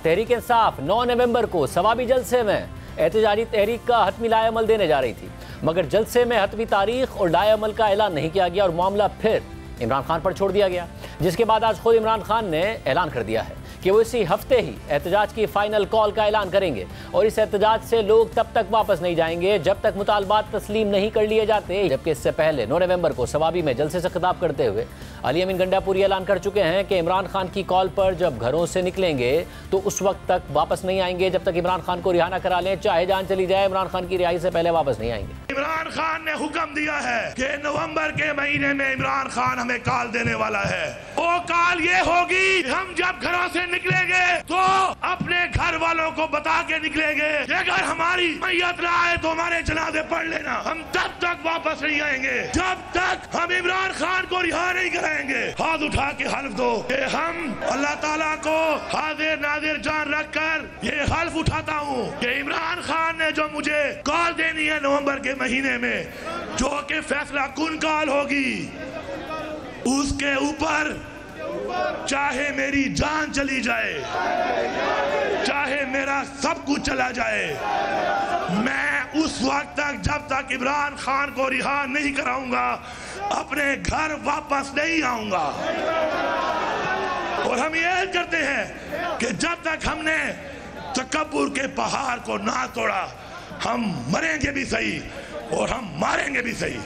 तहरीक इंसाफ 9 नवंबर को सवाबी जलसे में एहतजाजी तहरीक का हतमी लाएअमल देने जा रही थी, मगर जलसे में हतमी तारीख और लाएअमल का ऐलान नहीं किया गया और मामला फिर इमरान खान पर छोड़ दिया गया, जिसके बाद आज खुद इमरान खान ने ऐलान कर दिया है कि वो इसी हफ्ते ही एहतजाज की फाइनल कॉल का ऐलान करेंगे और इस एहतजाज से लोग तब तक वापस नहीं जाएंगे जब तक मुतालबात तस्लीम नहीं कर लिए जाते। जबकि इससे पहले 9 नवंबर को सवाबी में जलसे से खिताब करते हुए अली अमीन गंडापुरी ऐलान कर चुके हैं कि इमरान खान की कॉल पर जब घरों से निकलेंगे तो उस वक्त तक वापस नहीं आएंगे जब तक इमरान खान को रिहा न करा लें, चाहे जान चली जाए, इमरान खान की रिहाई से पहले वापस नहीं आएंगे। इमरान खान ने हुक्म दिया है कि नवंबर के महीने में इमरान खान हमें कॉल देने वाला है। वो कॉल ये होगी, हम जब घरों से निकलेंगे तो अपने घर वालों को बता के निकलेंगे कि अगर हमारी मैयत ना आए तो हमारे जनाजे पढ़ लेना। हम तब तक वापस नहीं आएंगे जब तक हम इमरान खान को रिहा नहीं कराएंगे। हाथ उठा के हल्फ दो कि हम अल्लाह ताला को हाजिर नाजिर जान रखकर ये हल्फ उठाता हूँ कि इमरान खान ने जो मुझे कॉल देनी है नवंबर के महीने में, जो कि फैसला कुन कॉल होगी, उसके ऊपर चाहे मेरी जान चली जाए, चाहे मेरा सब कुछ चला जाए, मैं उस वक्त तक जब तक इमरान खान को रिहा नहीं कराऊंगा अपने घर वापस नहीं आऊंगा। और हम ये करते हैं कि जब तक हमने तकब्बुर के पहाड़ को ना तोड़ा, हम मरेंगे भी सही और हम मारेंगे भी सही।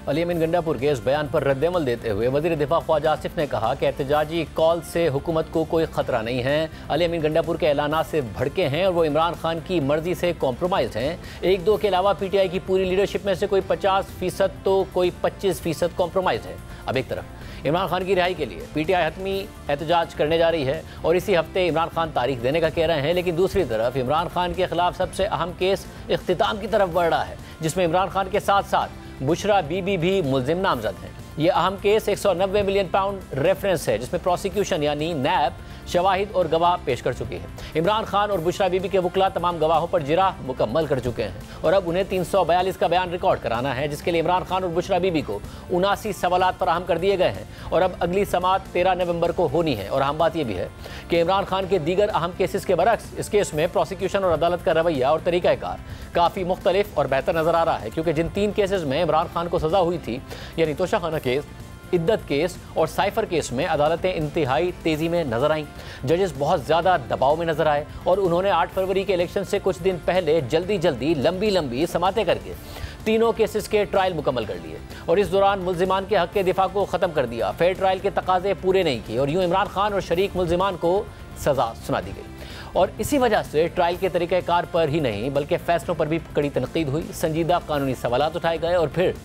अली अमीन गंडापुर के इस बयान पर रद्द-ए-अमल देते हुए वज़ीर दिफा ख्वाजा आसिफ ने कहा कि एहतजाजी कॉल से हुकूमत को कोई ख़तरा नहीं है। अली अमीन गंडापुर के ऐलानात से भड़के हैं और वो इमरान खान की मर्जी से कॉम्प्रोमाइज़ हैं। 1-2 के अलावा पीटीआई की पूरी लीडरशिप में से कोई 50% तो कोई 25% कॉम्प्रोमाइज़ है। अब एक तरफ इमरान खान की रिहाई के लिए पीटीआई हतमी एहतजाज करने जा रही है और इसी हफ्ते इमरान खान तारीख देने का कह रहे हैं, लेकिन दूसरी तरफ इमरान खान के खिलाफ सबसे अहम केस इख्तिताम की तरफ बढ़ रहा है, जिसमें इमरान खान के साथ साथ बुशरा बीबी भी मुल्जिम नामजद हैं। ये अहम केस 190 मिलियन पाउंड रेफरेंस है, जिसमें प्रोसिक्यूशन यानी नैब शवाहिद और गवाह पेश कर चुकी है। इमरान खान और बुशरा बीबी के वकला तमाम गवाहों पर जिराह मुकम्मल कर चुके हैं और अब उन्हें 342 का बयान रिकॉर्ड कराना है, जिसके लिए इमरान खान और बुशरा बीबी को 79 सवालात फराहम कर दिए गए हैं और अब अगली समाअत 13 नवंबर को होनी है। और अहम बात यह भी है कि इमरान खान के दीगर अहम केसेस के बरक्स इस केस में प्रोसिक्यूशन और अदालत का रवैया और तरीक़ाकार काफ़ी मुख्तलिफ और बेहतर नज़र आ रहा है, क्योंकि जिन 3 केसेस में इमरान खान को सज़ा हुई थी, यानी तोशाखाना केस, इद्दत केस और साइफर केस में अदालतें इंतहाई तेज़ी में नजर आईं। जजेस बहुत ज़्यादा दबाव में नजर आए और उन्होंने 8 फरवरी के इलेक्शन से कुछ दिन पहले जल्दी लंबी समातें करके तीनों केसेस के ट्रायल मुकम्मल कर लिए और इस दौरान मुल्जिमान के हक़ के दिफा को ख़त्म कर दिया। फेयर ट्रायल के तकाजे पूरे नहीं किए और यूँ इमरान खान और शरीक मुल्जिमान को सज़ा सुना दी गई। और इसी वजह से ट्रायल के तरीक़ाकार पर ही नहीं बल्कि फ़ैसलों पर भी कड़ी तनकीद हुई, संजीदा कानूनी सवालात उठाए गए और फिर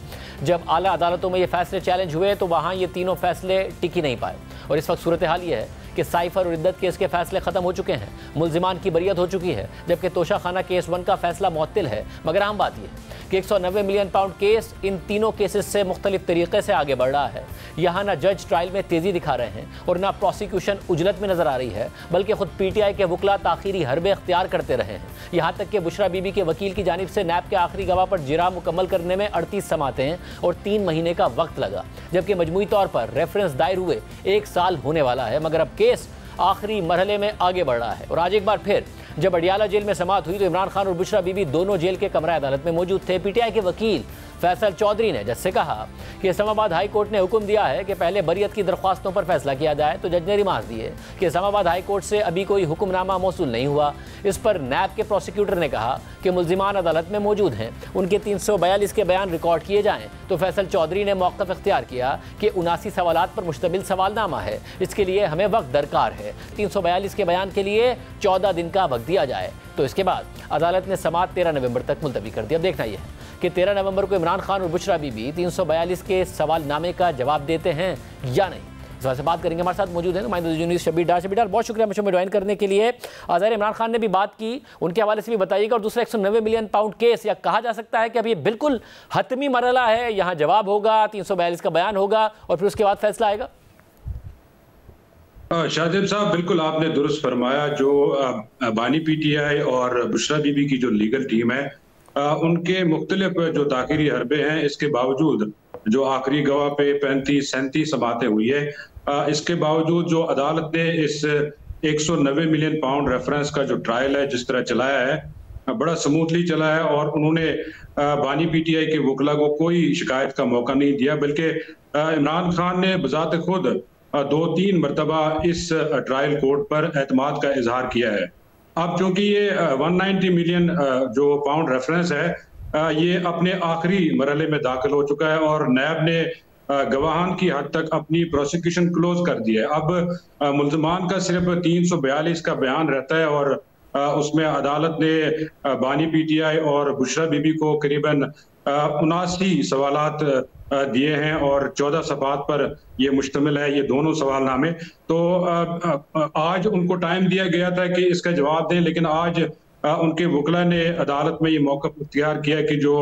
जब आला अदालतों में ये फ़ैसले चैलेंज हुए तो वहाँ ये तीनों फ़ैसले टिक ही नहीं पाए। और इस वक्त सूरत हाल ये है कि साइफर और इद्दत केस के फैसले ख़त्म हो चुके हैं, मुल्जिमान की बरियत हो चुकी है, जबकि तोशाखाना केस 1 का फैसला मुअत्तिल है। मगर अहम बात यह कि 190 मिलियन पाउंड केस इन तीनों केसेस से मुख्तलिफ तरीके से आगे बढ़ रहा है। यहाँ ना जज ट्रायल में तेज़ी दिखा रहे हैं और ना प्रोसिक्यूशन उजलत में नज़र आ रही है, बल्कि खुद पीटीआई के वकला ताख़ीरी हरबे अख्तियार करते रहे हैं। यहाँ तक कि बुशरा बीबी के वकील की जानिब से नैब के आखिरी गवाह पर जिरा मुकम्मल करने में 38 समातें और 3 महीने का वक्त लगा, जबकि मजमूई तौर पर रेफरेंस दायर हुए 1 साल होने वाला है। मगर अब केस आखिरी मरहले में आगे बढ़ रहा है और आज एक बार फिर जब अडियाला जेल में समाअत हुई तो इमरान खान और बुशरा बीबी दोनों जेल के कमरा अदालत में मौजूद थे। पीटीआई के वकील फैसल चौधरी ने जज से कहा कि इस्लामाबाद हाई कोर्ट ने हुक्म दिया है कि पहले बरियत की दरख्वास्तों पर फैसला किया जाए, तो जज ने रिमार्क दिए कि इस्लामाबाद हाई कोर्ट से अभी कोई हुक्मनामा मौसूल नहीं हुआ। इस पर नैब के प्रोसिक्यूटर ने कहा कि मुल्जिमान अदालत में मौजूद हैं, उनके 342 के बयान रिकॉर्ड किए जाएँ। तो फैसल चौधरी ने मौक़िफ़ इख्तियार किया कि 79 सवालात पर मुश्तमिल सवालनामा है, इसके लिए हमें वक्त दरकार है। 342 के बयान के लिए 14 दिन का वक्त दिया जाए। तो इसके बाद अदालत ने समाअत 13 नवंबर तक मुलतवी कर दी। अब देखना यह है कि 13 नवंबर को इमरान खान और बुशरा बीबी 342 के सवालनामे का जवाब देते हैं या नहीं। इस बात से बात करेंगे, हमारे साथ मौजूद है नुमाइंदा शब्बीर डार, बहुत शुक्रिया मुझे ज्वाइन करने के लिए। ज़ाहिर इमरान खान ने भी बात की, उनके हवाले से भी बताइएगा। और दूसरा 190 मिलियन पाउंड केस, या कहा जा सकता है कि अब ये बिल्कुल हतमी मरहला है, यहाँ जवाब होगा, 342 का बयान होगा और फिर उसके बाद फैसला आएगा। शाहजेब साहब, बिल्कुल आपने दुरुस्त फरमाया। जो बानी पीटीआई और बुशरा बीबी की जो लीगल टीम है, उनके मुख्तलिफ जो ताख़ीरी हरबे हैं, इसके बावजूद जो आखिरी गवाह पे 35-37 समातें हुई है, इसके बावजूद जो अदालत ने इस 190 मिलियन पाउंड रेफरेंस का जो ट्रायल है जिस तरह चलाया है, बड़ा स्मूथली चला है और उन्होंने बानी पीटीआई के वकला को कोई शिकायत का मौका नहीं दिया, बल्कि इमरान खान ने बजात खुद 2-3 मरतबा इस ट्रायल कोर्ट पर एतमाद का इजहार किया है। अब चूंकि ये 190 मिलियन जो पाउंड रेफरेंस है, ये अपने आखिरी मरहले में दाखिल हो चुका है और नैब ने गवाहान की हद तक अपनी प्रोसिक्यूशन क्लोज कर दी है। अब मुल्जमान का सिर्फ 342 का बयान रहता है और उसमें अदालत ने बानी पीटीआई और बुशरा बीबी को करीबन 79 सवालात दिए हैं और 14 सफ़हात पर ये मुश्तमिल है, ये दोनों सवालनामे। तो आज उनको टाइम दिया गया था कि इसका जवाब दें, लेकिन आज उनके वकला ने अदालत में ये मौका इख्तियार किया कि जो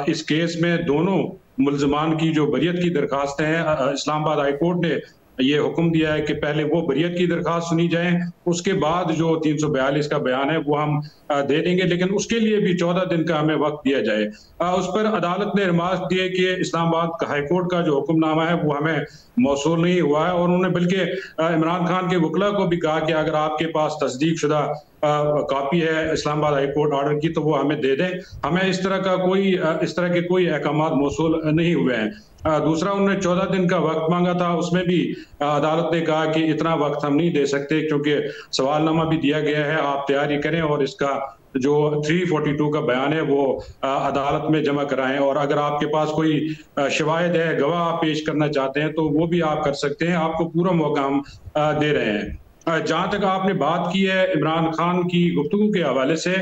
इस केस में दोनों मुल्जमान की जो बरियत की दरखास्तें हैं, इस्लामाबाद हाई कोर्ट ने ये हुक्म दिया है कि पहले वो बरियत की दरखास्त सुनी जाए, उसके बाद जो 342 का बयान है वो हम दे देंगे, लेकिन उसके लिए भी 14 दिन का हमें वक्त दिया जाए। उस पर अदालत ने रिमार्क दिए कि इस्लामाबाद हाई कोर्ट का जो हुक्मनामा है वो हमें मौसूल नहीं हुआ है और उन्होंने बल्कि इमरान खान के वकला को भी कहा कि अगर आपके पास तस्दीक शुदा कॉपी है इस्लामाबाद हाई कोर्ट ऑर्डर की तो वो हमें दे दें, हमें इस तरह के कोई अहकामात मौसूल नहीं हुए हैं। दूसरा, उन्होंने 14 दिन का वक्त मांगा था, उसमें भी अदालत ने कहा कि इतना वक्त हम नहीं दे सकते क्योंकि सवालनामा भी दिया गया है, आप तैयारी करें और इसका जो 342 का बयान है वो अदालत में जमा कराएं और अगर आपके पास कोई शवाहिद है, गवाह आप पेश करना चाहते हैं तो वो भी आप कर सकते हैं, आपको पूरा मौका हम दे रहे हैं। जहां तक आपने बात की है इमरान खान की गुफ्तगू के हवाले से,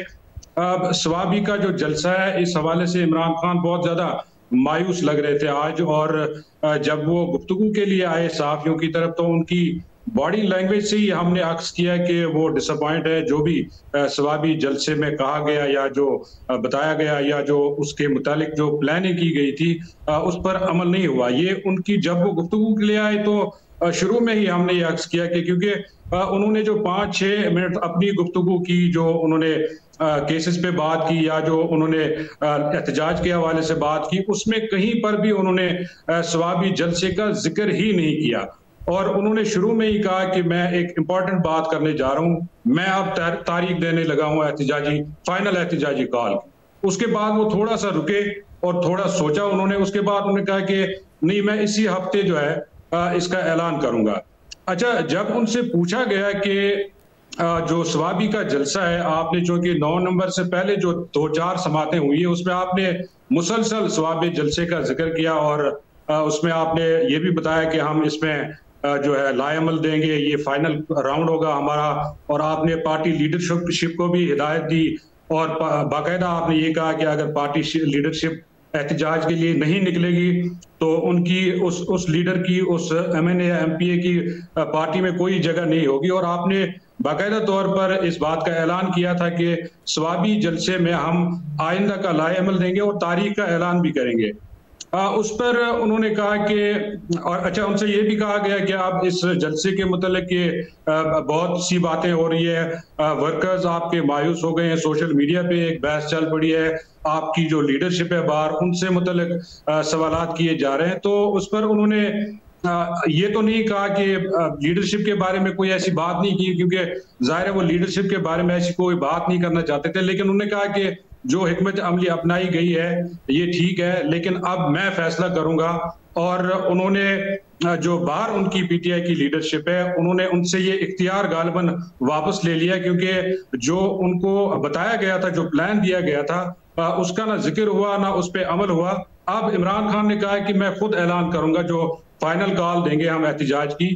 स्वाबी का जो जलसा है इस हवाले से इमरान खान बहुत ज्यादा मायूस लग रहे थे आज, और जब वो गुफ्तगू के लिए आए सहाफियों की तरफ तो उनकी बॉडी लैंग्वेज से ही हमने अक्स किया कि वो डिसअपॉइंट है। जो भी स्वाबी जलसे में कहा गया या जो बताया गया या जो उसके मुतालिक जो प्लानिंग की गई थी उस पर अमल नहीं हुआ। ये उनकी जब वो गुफ्तगू के लिए आए तो शुरू में ही हमने ये अक्स किया कि क्योंकि उन्होंने जो 5-6 मिनट अपनी गुफ्तगू की, जो उन्होंने केसेस पे बात की या जो उन्होंने एहतजाज के हवाले से बात की, उसमें कहीं पर भी उन्होंने स्वाबी जलसे का जिक्र ही नहीं किया और उन्होंने शुरू में ही कहा कि मैं एक इम्पॉर्टेंट बात करने जा रहा हूं, मैं अब तारीख देने लगा हूं फाइनल एहतजाजी कॉल। उसके बाद वो थोड़ा सा रुके और थोड़ा सोचा उन्होंने, उसके बाद उन्होंने कहा कि नहीं, मैं इसी हफ्ते जो है इसका ऐलान करूंगा। अच्छा, जब उनसे पूछा गया कि जो स्वाबी का जलसा है, आपने चूंकि 9 नंबर से पहले जो 2-4 समातें हुई है उसमें आपने मुसलसल स्वाबी जलसे का जिक्र किया और उसमें आपने ये भी बताया कि हम इसमें जो है लाएमल देंगे, ये फाइनल राउंड होगा हमारा, और आपने पार्टी लीडरशिप को भी हिदायत दी और बाकायदा आपने ये कहा कि अगर पार्टी लीडरशिप एहतजाज के लिए नहीं निकलेगी तो उनकी उस लीडर की, उस MNA या MPA की पार्टी में कोई जगह नहीं होगी। और आपने बाकायदा तौर पर इस बात का ऐलान किया था कि स्वाबी जलसे में हम आइंदा का लाएमल देंगे और तारीख का ऐलान भी करेंगे। उस पर उन्होंने कहा कि, और अच्छा, उनसे ये भी कहा गया कि आप इस जलसे के मतलब कि बहुत सी बातें हो रही है, वर्कर्स आपके मायूस हो गए हैं, सोशल मीडिया पे एक बहस चल पड़ी है, आपकी जो लीडरशिप है बाहर उनसे मुतल्लिक सवालात किए जा रहे हैं। तो उस पर उन्होंने ये तो नहीं कहा कि लीडरशिप के बारे में कोई ऐसी बात नहीं की, क्योंकि जाहिर है वो लीडरशिप के बारे में ऐसी कोई बात नहीं करना चाहते थे, लेकिन उन्होंने कहा कि जो हिकमत अमली अपनाई गई है ये ठीक है, लेकिन अब मैं फैसला करूंगा। और उन्होंने जो बाहर उनकी पीटीआई की लीडरशिप है उन्होंने उनसे ये इख्तियार गालिबन वापस ले लिया, क्योंकि जो उनको बताया गया था, जो प्लान दिया गया था, उसका ना जिक्र हुआ ना उस पर अमल हुआ। अब इमरान खान ने कहा कि मैं खुद ऐलान करूंगा, जो फाइनल कॉल देंगे हम एहतजाज की,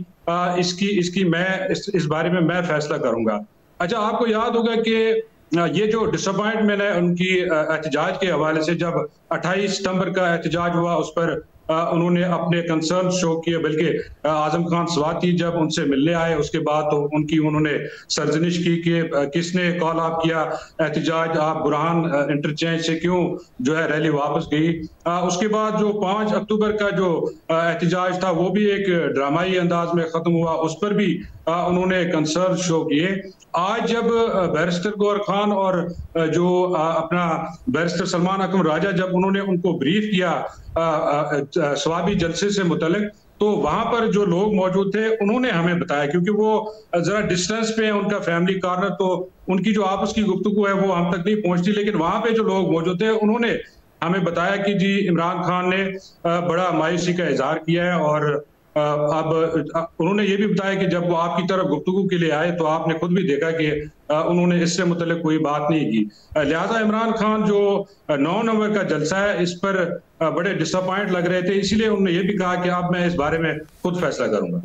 इसकी मैं इस बारे में मैं फैसला करूंगा। अच्छा, आपको याद होगा कि ये जो डिसअपॉइंटमेंट है उनकी एहतजाज के हवाले से, जब 28 सितंबर का एहतजाज हुआ उस पर उन्होंने अपने कंसर्न शो किए, बल्कि आजम खान स्वाति जब उनसे मिलने आए उसके बाद तो उन्होंने सरजनिश की कि किसने कॉल आप किया एहतजाज, आप बुरहान इंटरचेंज से क्यों जो है रैली वापस गई। उसके बाद जो 5 अक्टूबर का जो एहतजाज था वो भी एक ड्रामाई अंदाज में खत्म हुआ, उस पर भी उन्होंने कंसर्न शो किए। आज जब बैरिस्टर गौहर खान और जो अपना बैरिस्टर सलमान अकरम राजा, जब उन्होंने उनको ब्रीफ किया स्वाबी जलसे से मुतल्लिक, तो वहां पर जो लोग मौजूद थे उन्होंने हमें बताया, क्योंकि वो जरा डिस्टेंस पे है उनका फैमिली कॉर्नर, तो उनकी जो आपस की गुफ्तगू है वो हम तक नहीं पहुंचती, लेकिन वहां पे जो लोग मौजूद थे उन्होंने हमें बताया कि जी इमरान खान ने बड़ा मायूसी का इजहार किया है, और अब उन्होंने ये भी बताया कि जब वो आपकी तरफ गुफ्तगू के लिए आए तो आपने खुद भी देखा कि उन्होंने इससे मुतल्लिक कोई बात नहीं की। लिहाजा इमरान खान जो 9 नवंबर का जलसा है इस पर बड़े डिसअपॉइंट लग रहे थे, इसीलिए उन्होंने ये भी कहा कि अब मैं इस बारे में खुद फैसला करूंगा।